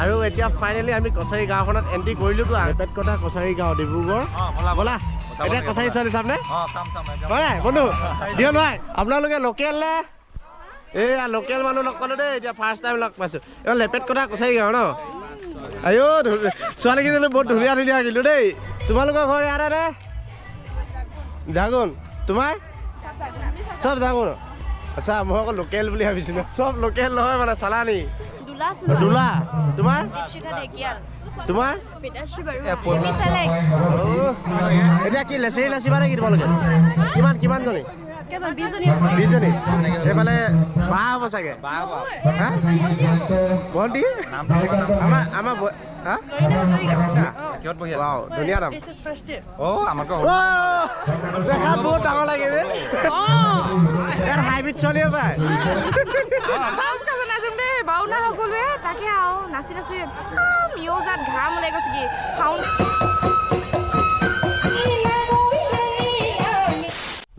আৰু এতিয়া ফাইনেলি আমি কছাৰী গাঁওখনত এন্ট্ৰি কৰিলো তো লেপেট কটা কছাৰী গাঁও ডিব্ৰুগড় বলা এতিয়া কছাৰী চলি চাম নে হয় বন্ধু দিয়ন ভাই আপোনালোকে লোকেল নে এয়া লোকেল মানুহ লগ পালো দেই এতিয়া ফাৰ্ষ্ট টাইম লগ পাইছো এবাৰ লেপেট কটা কছাৰী গাঁও ন আইও ছোৱালীকেইজনী বহুত ধুনীয়া ধুনীয়া কিন্তু দেই তোমালোকৰ ঘৰ ইয়াতে নে জাগুন তোমাৰ চব জাগুন আচ্ছা মই আকৌ লোকেল বুলি ভাবিছিলো চব লোকেল নহয় মানে চালানি দুলা তোমাৰ তোমাৰ এতিয়া কি লেচেৰি নাচিবা নেকি তোমালোকে কিমান কিমান জনী 20 জনী এইফালে বা হ'ব চাগে ভণ্টি আমাৰ ধুনীয়া নাম দেখাত বহুত ডাঙৰ লাগে ইয়াৰ হাইব্ৰিড চলিয়ে পায় বাউনা সকলোৱে তাকে আৰু নাচি নাচি মিউজাত ঘাম ওলাই গৈছে কি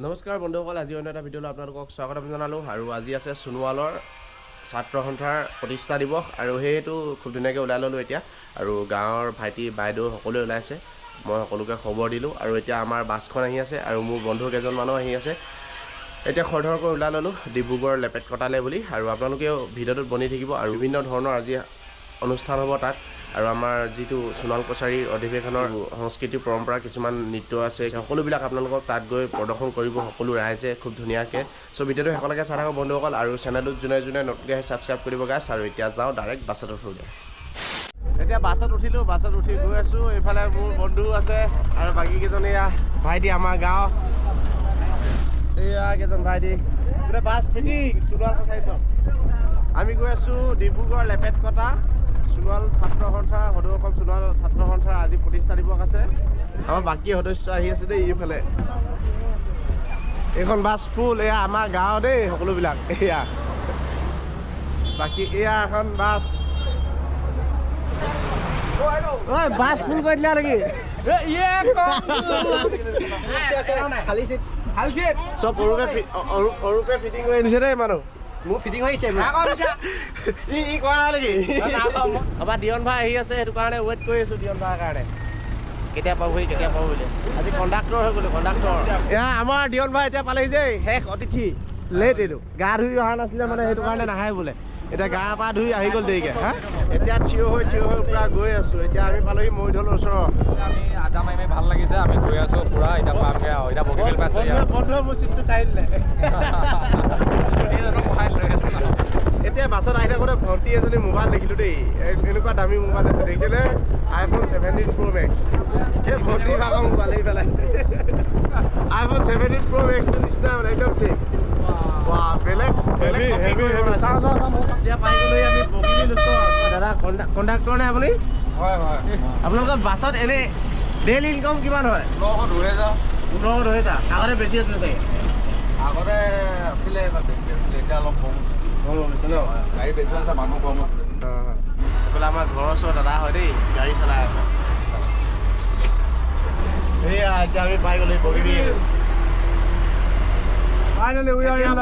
নমস্কাৰ বন্ধুসকল আজি অন্য এটা ভিডিঅ'লৈ আপোনালোকক স্বাগতম জনালোঁ আৰু আজি আছে সোণোৱালৰ ছাত্ৰ সন্থাৰ প্ৰতিষ্ঠা দিৱস আৰু সেইটো খুব ধুনীয়াকৈ ওলাই ল'লোঁ এতিয়া আৰু গাঁৱৰ ভাইটি বাইদেউ সকলোৱে ওলাইছে মই সকলোকে খবৰ দিলোঁ আৰু এতিয়া আমাৰ বাছখন আহি আছে আৰু মোৰ বন্ধু কেইজনমানো আহি আছে এতিয়া খৰধৰকৈ ওলাই ল'লোঁ ডিব্ৰুগড় লেপেট কটালে বুলি আৰু আপোনালোকেও ভিডিঅ'টোত বনি থাকিব আৰু বিভিন্ন ধৰণৰ আজি অনুষ্ঠান হ'ব তাত আৰু আমাৰ যিটো সোণোৱাল কছাৰীৰ অধিৱেশনৰ সংস্কৃতি পৰম্পৰা কিছুমান নৃত্য আছে সকলোবিলাক আপোনালোকক তাত গৈ প্ৰদৰ্শন কৰিব সকলো ৰাইজে খুব ধুনীয়াকৈ চ' ভিডিঅ'টো শেষলৈকে চাই থাকক বন্ধুসকল আৰু চেনেলটোত যোনে যোনে নতুনকৈ ছাবস্ক্ৰাইব কৰিব গাইছ আৰু এতিয়া যাওঁ ডাইৰেক্ট বাছত উঠোঁগৈ এতিয়া বাছত উঠিলোঁ বাছত উঠি গৈ আছোঁ এইফালে মোৰ বন্ধু আছে আৰু বাকীকেইজনী ভাইটি আমাৰ গাঁও এয়া কেইজন ভাইটি গোটেই বাছ ফিটিং সোণোৱাল কছাৰী চব আমি গৈ আছোঁ ডিব্ৰুগড় লেপেট কটা সোণোৱাল ছাত্ৰ সন্থাৰ সদৌ অসম সোণোৱাল ছাত্ৰ সন্থাৰ আজি প্ৰতিষ্ঠা দিৱস আছে আমাৰ বাকী সদস্য আহি আছে দেই এইফালে এইখন বাছ ফুল এয়া আমাৰ গাঁও দেই সকলোবিলাক এয়া বাকী এয়া এখন বাছ ঐ বাছ ফুল কৰি দিলা নেকি চব সৰুকে ফিটিং কৰি আনিছে দেই মানুহ মোৰ ফিটিং হৈছে ই কৰা নেকি আমাৰ দিয়ন ভাই আহি আছে সেইটো কাৰণে ৱেইট কৰি আছোঁ দিয়ন ভাইৰ কাৰণে কেতিয়া পাবহি আজি কণ্ডাক্টৰ হৈ গ'লো কণ্ডাক্টৰ এয়া আমাৰ দিয়ন ভাই এতিয়া পালেহি দেই শেষ অতিথি লেট এইটো গা ধুই অহা নাছিলে মানে সেইটো কাৰণে নাহে বোলে এতিয়া গা পা ধুই আহি গ'ল দেৰিকৈ হা এতিয়া থিয় হৈ পূৰা গৈ আছোঁ এতিয়া আমি পালোহি মৰিধলৰ ওচৰৰ আমি আদা মাৰি ভাল লাগিছে আমি গৈ আছোঁ পূৰা এতিয়া পামগৈ আৰু এতিয়া বগীবিল পাইছোঁ বন্ধুৱে মোৰ চিটটো টাই দিলে এতিয়া বাছত আহি থাকোঁতে ভণ্টি এজনী মোবাইল দেখিলোঁ দেই এনেকুৱা দামী মোবাইল আছে দেখিছিলে iPhone 17 Pro Max সেই ভণ্টি ভাগৰ মোবাইল আহি পেলাই iPhone 17 Pro Max নিচিনা মানে একদম চেম বেলেগ এতিয়া পাই গ'লোঁ আমি বগীবিল ওচৰ দাদা কণ্ডাক্টৰ নে আপুনি হয় হয় আপোনালোকৰ বাছত এনেই ডেইলি ইনকাম কিমান হয় 15,000 আগতে বেছি আছিলে চাগে আগতে আছিলে বেছি আছিলে এতিয়া অলপ কম বেছি ন গাড়ী বেছি আছে মানুহ কম আছে এইফালে আমাৰ ঘৰৰ ওচৰত দাদা হয় দেই গাড়ী চলাই আছে এয়া এতিয়া আমি পাই গ'লো Bogibeel Finally, we are in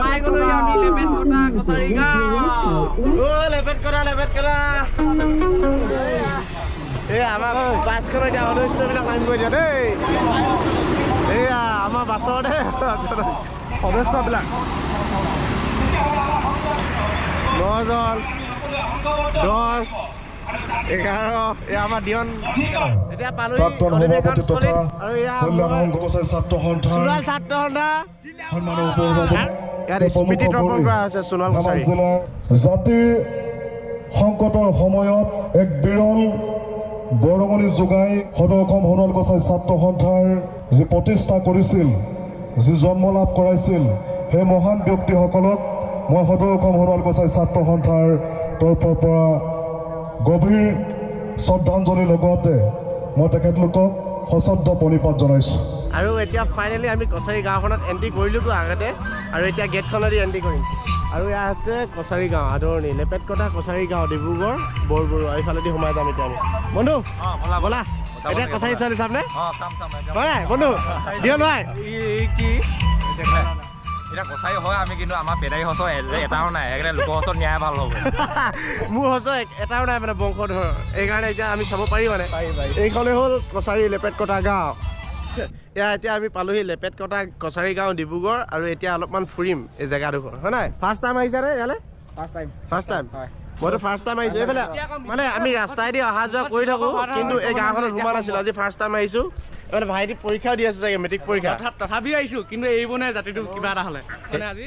লেপেট কটা কছাৰী গাঁও লেপেট কটা এই আমাৰ বাছখনৰ এতিয়া সদস্যবিলাক নামিব এতিয়া দেই এয়া আমাৰ বাছৰ দেই সদস্যবিলাক 9 জন 10 11 এয়া আমাৰ দিয়ন এতিয়া পালোহি অধিৱেশনস্থলীত আৰু এয়া সোণোৱাল ছাত্ৰ সন্থা ইয়াত স্মৃতি তৰ্পণ কৰা হৈছে সোণোৱাল কছাৰী জাতিৰ সংকটৰ সময়ত এক বিৰল বৰঙণি যোগাই সদৌ অসম সোণোৱাল কছাৰী ছাত্ৰ সন্থাৰ যি প্ৰতিষ্ঠা কৰিছিল যি জন্ম লাভ কৰাইছিল সেই মহান ব্যক্তিসকলক মই সদৌ অসম সোণোৱাল কছাৰী ছাত্ৰ সন্থাৰ তৰফৰ পৰা গভীৰ শ্ৰদ্ধাঞ্জলিৰ লগতে মই তেখেতলোকক সশ্ৰদ্ধ প্ৰণিপাত জনাইছোঁ আৰু এতিয়া ফাইনেলি আমি কছাৰী গাঁওখনত এণ্ট্ৰি কৰিলোঁ তো আগতে আৰু এতিয়া গেটখনেদি এণ্ট্ৰি কৰিম আৰু এয়া আছে কছাৰী গাঁও আদৰণি লেপেট কটা কছাৰী গাঁও ডিব্ৰুগড় বৰবৰুৱা এইফালেদি সোমাই যাম এতিয়া আমি বন্ধু ব'লা এতিয়া কছাৰী ছোৱালী চামনে হয় বন্ধু দিয়ন ভাই কি এতিয়া কচাই হয় আমি কিন্তু আমাৰ পেদাৰী সঁচ এটাও নাই সেইকাৰণে লোকৰ সঁচত নিয়াই ভাল হ'ব মোৰ সঁচ এটাও নাই মানে বংশধৰ এইকাৰণে এতিয়া আমি চাব পাৰি মানে এইখনে হ'ল কছাৰী লেপেট কটা গাঁও এয়া এতিয়া আমি পালোহি লেপেট কটা কছাৰী গাঁও ডিব্ৰুগড় আৰু এতিয়া অলপমান ফুৰিম এই জেগাডোখৰ হয় নাই ফাৰ্ষ্ট টাইম আহিছানে ইয়ালৈ ফাৰ্ষ্ট টাইম মইতো ফাৰ্ষ্ট টাইম আহিছোঁ এইফালে মানে আমি ৰাস্তাইদি অহা যোৱা কৰি থাকোঁ কিন্তু এই গাঁওখনত সোমোৱা নাছিলোঁ আজি ফাৰ্ষ্ট টাইম আহিছোঁ মানে ভাইটি পৰীক্ষাও দি আছে চাগে মেট্ৰিক পৰীক্ষা তথাপিও আহিছোঁ কিন্তু এৰিব নাই জাতিটো কিবা এটা হ'লে মানে আজি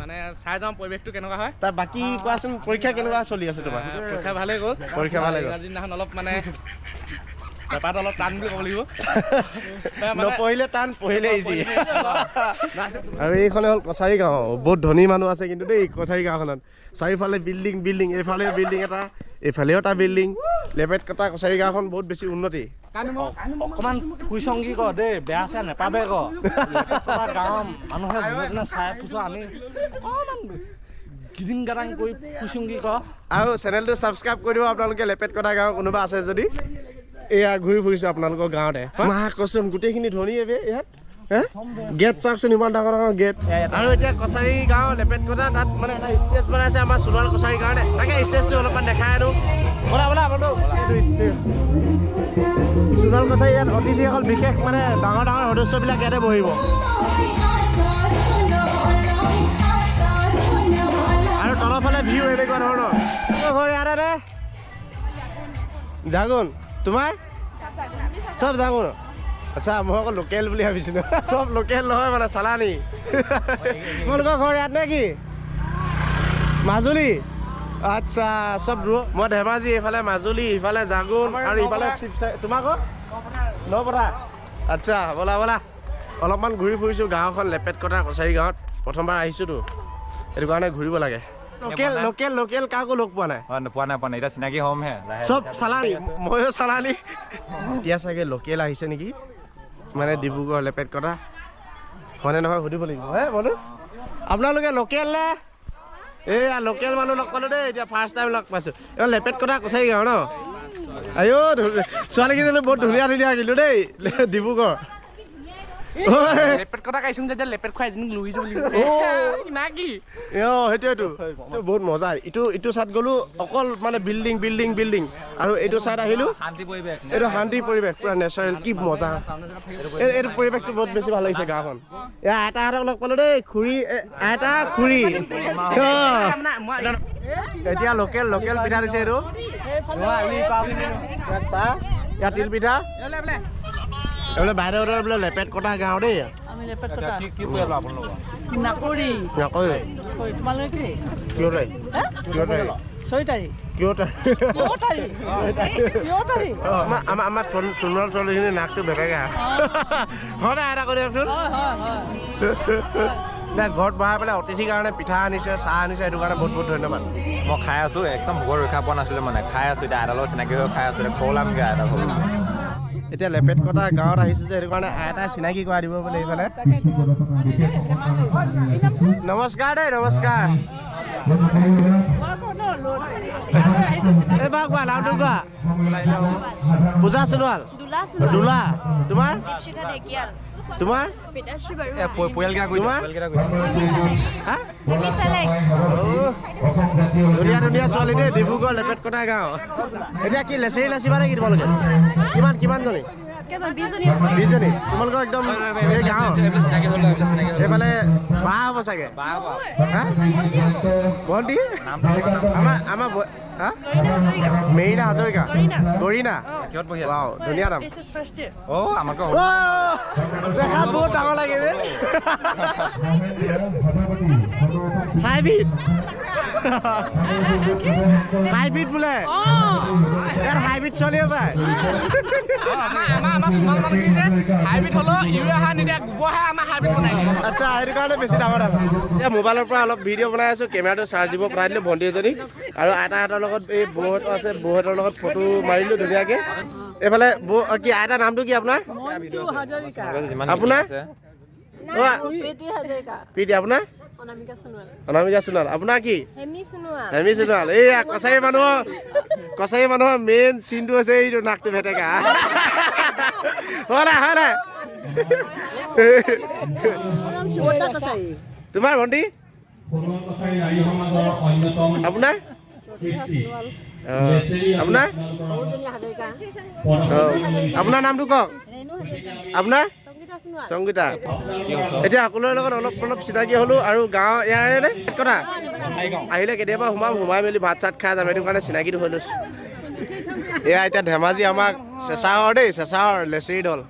মানে চাই যাওঁ পৰিৱেশটো কেনেকুৱা হয় তাৰ বাকী কোৱাচোন পৰীক্ষা কেনেকুৱা চলি আছে তোমাৰ পৰীক্ষা ভালেই গ'ল পৰীক্ষা ভালেই গ'ল আজিদিনাখন অলপ মানে পেপাৰটো অলপ টান বুলি ক'ব লাগিব নপঢ়িলে টান পঢ়িলে ইজি আৰু এইখনে হ'ল কছাৰী গাঁও বহুত ধনী মানুহ আছে কিন্তু দেই কছাৰী গাঁওখনত চাৰিওফালে বিল্ডিং বিল্ডিং এইফালেও বিল্ডিং এটা এইফালেও এটা বিল্ডিং লেপেট কটা কছাৰী গাঁওখন বহুত বেছি উন্নতি অকণমান কুইচংগী ক দেই বেয়া চেয়া নেপাবে ক গাঁৱৰ মানুহে যোনে চাই ফুচো আমি অকণমান গিৰিং গাৰাং কৰি কুইচংগী ক আৰু চেনেলটো ছাবস্ক্ৰাইব কৰি দিব আপোনালোকে লেপেট কটা গাঁও কোনোবা আছে যদি এয়া ঘূৰি ফুৰিছোঁ আপোনালোকৰ গাঁৱতে মা কচোন গোটেইখিনি ধনী ইয়াত গেট চাওকচোন ইমান ডাঙৰ ডাঙৰ গেট আৰু এতিয়া কছাৰী গাঁও লেপেট কটা তাত মানে এটা ষ্টেজ বনাইছে আমাৰ সোণোৱাল কছাৰীৰ কাৰণে তাকে ষ্টেজটো অলপমান দেখাই আনো বলা বলা বন্ধু এইটো ষ্টেজ সোণোৱাল কছাৰী ইয়াত অতিথিসকল বিশেষ মানে ডাঙৰ ডাঙৰ সদস্যবিলাক ইয়াতে বহিব আৰু তলৰ ফালে ভিউ এনেকুৱা ধৰণৰ ঘৰ ইয়াতে জাগুন তোমাৰ চব জাগুন আচ্ছা মই আকৌ লোকেল বুলি ভাবিছিলোঁ চব লোকেল নহয় মানে চালানী তোমালোকৰ ঘৰ ইয়াত নে কি মাজুলী আচ্ছা চব দূৰ মই ধেমাজি এইফালে মাজুলী ইফালে জাগুন আৰু ইফালে শিৱসাগৰ তোমাৰ ঘৰ নপথাৰ আচ্ছা বলা বলা অলপমান ঘূৰি ফুৰিছোঁ গাঁওখন লেপেট কটা কছাৰী গাঁৱত প্ৰথমবাৰ আহিছোঁতো সেইটো কাৰণে ঘূৰিব লাগে লোকেল লোকেল লোকেল কাকো লগ পোৱা নাই পোৱা নাই এতিয়া চিনাকি হ'মহে চব চালানী ময়ো চালানী এতিয়া চাগে লোকেল আহিছে নেকি মানে ডিব্ৰুগড় লেপেট কটা হয়নে নহয় সুধিব লাগিব হে বন্ধু আপোনালোকে লোকেল নে এইয়া লোকেল মানুহ লগ পালোঁ দেই এতিয়া ফাৰ্ষ্ট টাইম লগ পাইছোঁ এইবাৰ লেপেট কটা কছাৰী গাঁও ন আইঅ ছোৱালীকেইজনী বহুত ধুনীয়া ধুনীয়া কিন্তু দেই ডিব্ৰুগড় লেপেট কটা কাইছোঁ যেতিয়া লেপেট খুৱাই এজনীক লুহিছোঁ বুলি না কি সেইটোৱেতো বহুত মজা ইটো চাইড গ'লো অকল মানে বিল্ডিং বিল্ডিং বিল্ডিং আৰু এইটো চাইড আহিলোঁ শান্তি পৰিৱেশ এইটো শান্তি পৰিৱেশ পুৰা নেচাৰেল কি মজা এইটো পৰিৱেশটো বহুত বেছি ভাল লাগিছে গাঁওখন এয়া আইতাহঁতক লগ পালোঁ দেই খুৰী আইতা খুৰী এতিয়া লোকেল লোকেল পিঠা দিছে এইটো চাহ ইয়াত তিল পিঠা এইবোলে বাইদেউহঁতৰ বোলে লেপেট কটা গাঁও দেই কি পৰিয়াল আপোনালোকৰ নাকৰি নকয় তোমালোকে আমাৰ সোণোৱাল ছোৱালীখিনি নাকটো বেকাগা ঘৰতে আইতা কৰি দিয়কচোন ঘৰত বহাই পেলাই অতিথিৰ কাৰণে পিঠা আনিছে চাহ আনিছে সেইটো কাৰণে বহুত বহুত ধন্যবাদ মই খাই আছোঁ একদম ভোকৰ ৰক্ষা পোৱা নাছিলোঁ মানে খাই আছোঁ এতিয়া আইতাৰ লগত চিনাকি হৈ খাই আছোঁ এতিয়া খোলামগৈ আইতা ঘৰ এতিয়া লেপেট কটা গাঁৱত আহিছোঁ যে সেইটো কাৰণে আইতাই চিনাকি কৰাই দিব বোলে এইফালে নমস্কাৰ দেই নমস্কাৰ এইবাৰ কোৱা নামটো কোৱা পূজা সোণোৱাল দোলা তোমাৰ তোমাৰ ধুনীয়া ধুনীয়া ছোৱালী দেই ডিব্ৰুগড় লেপেট কটা গাঁও এতিয়া কি লেচেৰি নাচিবা নেকি তোমালোকে কিমানজনী 20জনী তোমালোকৰ একদম এই গাঁৱৰ এইফালে বা হ'ব চাগে ভণ্টি আমাৰ মেৰিনা হাজৰিকা গৰিনা ধুনীয়া নাম দেখাত বহুত ডাঙৰ লাগে হাইব্ৰিড বোলে ইয়াত হাইব্ৰিড চলিয়ে পায় আচ্ছা সেইটো কাৰণে বেছি ডাঙৰ আছে এতিয়া মোবাইলৰ পৰা অলপ ভিডিঅ' বনাই আছোঁ কেমেৰাটো চাৰ্জ দিব পৰাই দিলোঁ ভণ্টি এজনী আৰু আইতাহঁতৰ লগত এই বৌহঁত আছে বৌহঁতৰ লগত ফটো মাৰিলোঁ ধুনীয়াকৈ এইফালে বৌ কি আইতাৰ নামটো কি আপোনাৰ আপোনাৰ প্ৰীতি আপোনাৰ অনামিকা সোণোৱাল আপোনাৰ কি হেমি সোণোৱাল এইয়া কছাৰী মানুহৰ মেইন চিনটো হৈছে এইটো নাকটো ভেটেকা হয় নাই তোমাৰ ভণ্টি আপোনাৰ আপোনাৰ আপোনাৰ নামটো কওক আপোনাৰ সংগীতা এতিয়া সকলোৰে লগত অলপ চিনাকি হ'লো আৰু গাঁও ইয়াৰে নে কথা আহিলে কেতিয়াবা সোমাই মেলি ভাত চাত খাই যাম সেইটো কাৰণে চিনাকিটো হৈ লৈছোঁ এয়া এতিয়া ধেমাজি আমাক চেঁচাৱৰ দেই চেঁচাৱৰ লেচেৰি দল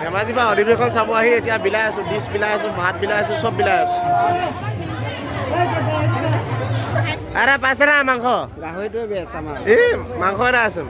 ধেমাজি বা অধিৱেশন চাব আহি এতিয়া বিলাই আছোঁ ডিছ বিলাই আছোঁ ভাত বিলাই আছোঁ চব বিলাই আছোঁ আৰে পাইছে না মাংস গাহৰিটোৱে বেছ আমাৰ এই মাংস এটা আছোঁ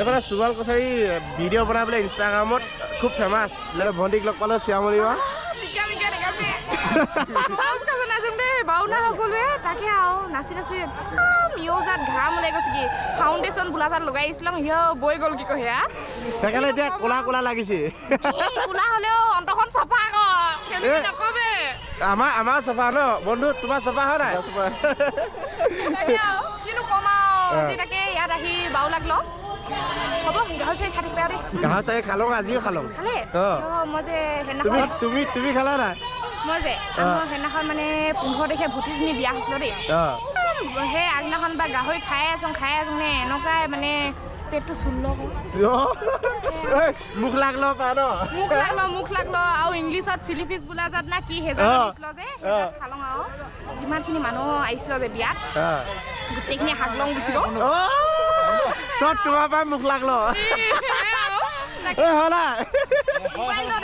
এইফালে সুবাল কছাৰী ভিডিঅ' বনাবলৈ ইনষ্টাগ্ৰামত খুব ফেমাছ ভণ্টিক লগ পালোঁ শ্যামলী বা বাউনা সকলোৱে তাকে আৰু নাচি মিয়জাত ঘাম ওলাই গৈছে কি ফাউণ্ডেশ্যন বোলা তাত লগাই আহিছিলোঁ সিও বৈ গ'ল কি কয় সেয়া সেইকাৰণে এতিয়া ক'লা লাগিছে ক'লা হ'লেও অন্তখন চফা আকৌ নকবে আমাৰ চফা ন বন্ধু তোমাৰ চফা হয় নাই কিনো কম আৰু তাকে ইয়াত আহি বাউলাক লওঁ হ'ব গাহৰি চাৰি খাই থাকিবা দেই গাহৰি চাৰি খালোঁ আজিও খালোঁ খালে মই যে সেইদিনাখন তুমি খালা নাই মই যে সেইদিনাখন মানে 15 তাৰিখে ভতিজনী বিয়া হৈছিল দেই সেই আগদিনাখন বা গাহৰি খাই আছোঁ মানে এনেকুৱাই মানে পেটটো চুল মুখ লাগলো পায় ন মুখ লাগলো আৰু ইংলিছত চিলি ফিছ বোলা যাত না কি হেজাৰ দিছিল যে খালোঁ আৰু যিমানখিনি মানুহ আহিছিল যে বিয়াত গোটেইখিনি হাগলং গুচি গ'ল চব তোমাৰ পৰা মুখ লাগলো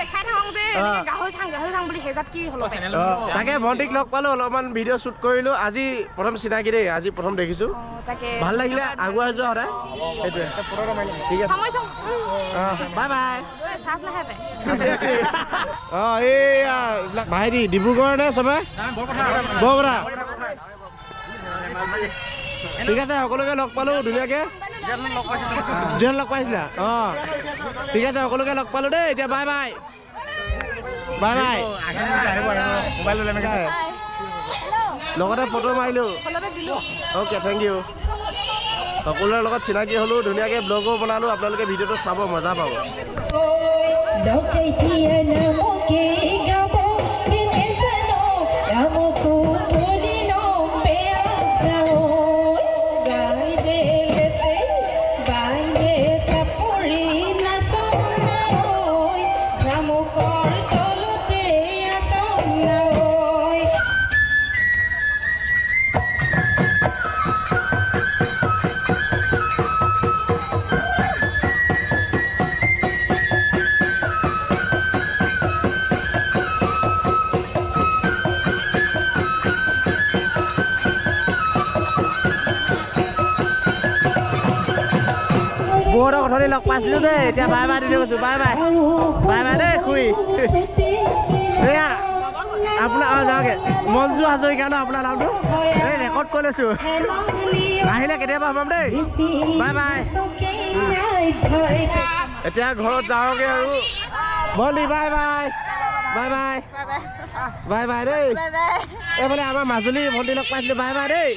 দেখাই থাকোঁ যে গাহৰি খাং বুলি হেজাত কি হ'ল তাকে ভণ্টিক লগ পালোঁ অলপমান ভিডিঅ' শ্বুট কৰিলোঁ আজি প্ৰথম চিনাকি দেই আজি প্ৰথম দেখিছোঁ ভাল লাগিলে আগুৱাই যোৱা সদায় সেইটোৱে ঠিক আছে বাই বাই এইয়া এইবিলাক ভাইটি ডিব্ৰুগড় নে চবে বৰপথা ঠিক আছে সকলোকে লগ পালোঁ ধুনীয়াকৈ জেল লগ পাইছিলা ঠিক আছে সকলোকে লগ পালোঁ দেই এতিয়া বাই বাই লগতে ফটো মাৰিলোঁ অ'কে থেংক ইউ সকলোৰে লগত চিনাকি হ'লোঁ ধুনীয়াকৈ ব্লগো বনালোঁ আপোনালোকে ভিডিঅ'টো চাব মজা পাব বহুতৰ কথালৈ লগ পাইছিলোঁ দেই এতিয়া বাই বাই দি কৈছোঁ বাই বাই দেই খুৰী এয়া আপোনাৰ যাওঁগে মঞ্জু হাজৰিকা ন আপোনাৰ নামটো এই ৰেকৰ্ড কৰি লৈছোঁ আহিলে কেতিয়াবা সোমাম দেই বাই এতিয়া ঘৰত যাওঁগে আৰু ভণ্টি বাই দেই এইফালে আমাৰ মাজুলী ভণ্টি লগ পাইছিলোঁ বাই দেই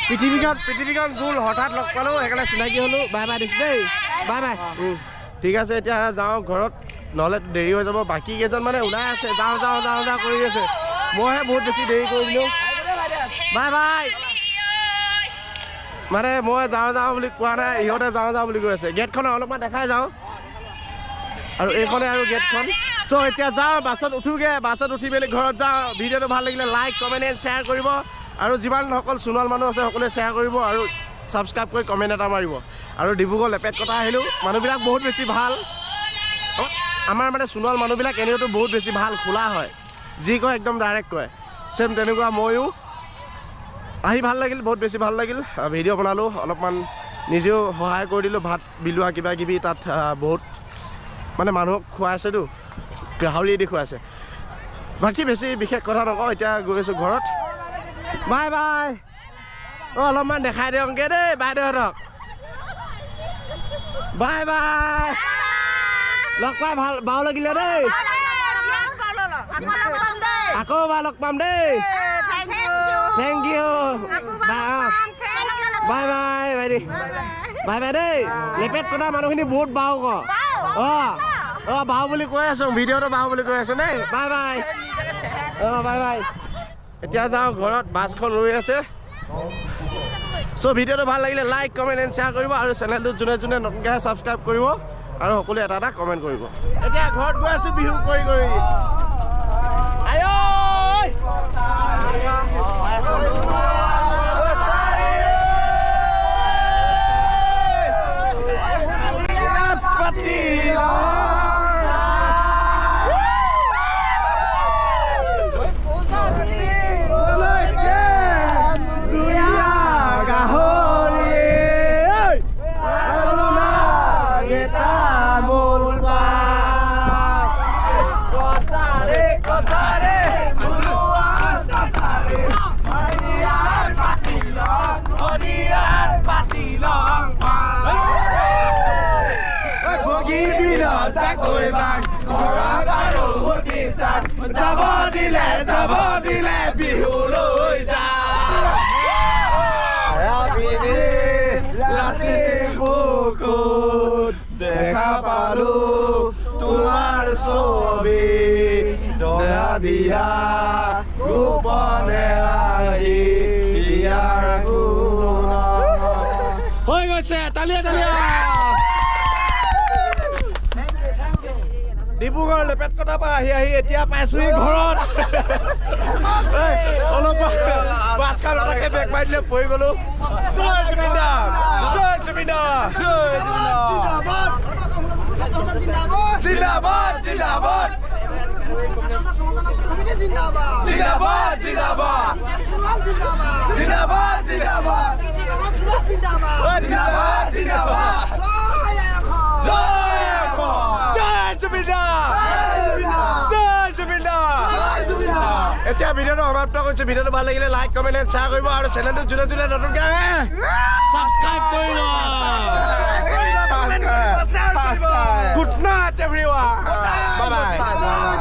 পৃথিৱীখন গোল হঠাৎ লগ পালোঁ সেইকাৰণে চিনাকি হ'লোঁ বাই দিছোঁ দেই বাই ঠিক আছে এতিয়া যাওঁ ঘৰত নহ'লে দেৰি হৈ যাব বাকী কেইজন মানে ওলাই আছে যাওঁ কৰি আছে মইহে বহুত বেছি দেৰি কৰি দিলোঁ বাই মানে মই যাওঁ বুলি কোৱা নাই ইহঁতে যাওঁ বুলি কৈ আছে গেটখন অলপমান দেখাই যাওঁ আৰু এইখনে আৰু গেটখন চ' এতিয়া যাওঁ বাছত উঠোগৈ বাছত উঠি মেলি ঘৰত যাওঁ ভিডিঅ'টো ভাল লাগিলে লাইক কমেণ্ট এণ্ড শ্বেয়াৰ কৰিব আৰু যিমানসকল সোণোৱাল মানুহ আছে সকলোৱে শ্বেয়াৰ কৰিব আৰু ছাবস্ক্ৰাইব কৰি কমেণ্ট এটা মাৰিব আৰু ডিব্ৰুগড় লেপেট কটা আহিলোঁ মানুহবিলাক বহুত বেছি ভাল আমাৰ মানে সোণোৱাল মানুহবিলাক এনেওতো বহুত বেছি ভাল খোলা হয় যি কয় একদম ডাইৰেক্ট কয় চেম তেনেকুৱা ময়ো আহি ভাল লাগিল বহুত বেছি ভাল লাগিল ভিডিঅ' বনালোঁ অলপমান নিজেও সহায় কৰি দিলোঁ ভাত বিলোৱা কিবা কিবি তাত বহুত মানে মানুহক খুৱাইছেতো গাহৰি দি খুৱাইছে বাকী বেছি বিশেষ কথা নকওঁ এতিয়া গৈ আছোঁ ঘৰত বাই বাই অলপমান দেখাই দিয়কগৈ দেই বাইদেউহঁতক বাই বাই লগ পাই ভাল বাও লাগিলে দেই আকৌ বা লগ পাম দেই থেংক ইউ বাই বাই বাইদেউ বাই বাই দেই লেপেট কটা মানুহখিনি বহুত বাও ক অঁ বাও বুলি কৈ আছোঁ ভিডিঅ'টো বাও বুলি কৈ আছোঁ দেই বাই বাই বাই বাই এতিয়া যাওঁ ঘৰত বাছখন ৰৈ আছে চ' ভিডিঅ'টো ভাল লাগিলে লাইক কমেণ্ট এণ্ড শ্বেয়াৰ কৰিব আৰু চেনেলটো যোনে যোনে নতুনকৈ ছাবস্ক্ৰাইব কৰিব আৰু সকলোৱে এটা এটা কমেণ্ট কৰিব এতিয়া ঘৰত গৈ আছোঁ বিহু কৰি যাব দিলে বিহুলৈ ৰাতি বুকুত দেখা পালো তোমাৰ ছবি দৰা দিয়া গোপনে আহি ইয়াৰ হৈ গৈছে তালিয়া ডিব্ৰুগড় লেপেট কটা পৰা আহি এতিয়া পাইছোহি ঘৰত অলপ বাছখন এটাকে বেগ মাৰি দিলে পৰি গ'লো জয় জুবিন দা জিন্দাবাদ জিন্দাবাদ এতিয়া ভিডিঅ'টো সমাপ্ত কৰিছোঁ ভিডিঅ'টো ভাল লাগিলে লাইক কমেণ্ট এণ্ড শ্বেয়াৰ কৰিব আৰু চেনেলটো যোনে যোনে নতুনকৈ ছাবস্ক্ৰাইব কৰি লওক good night everyone bye bye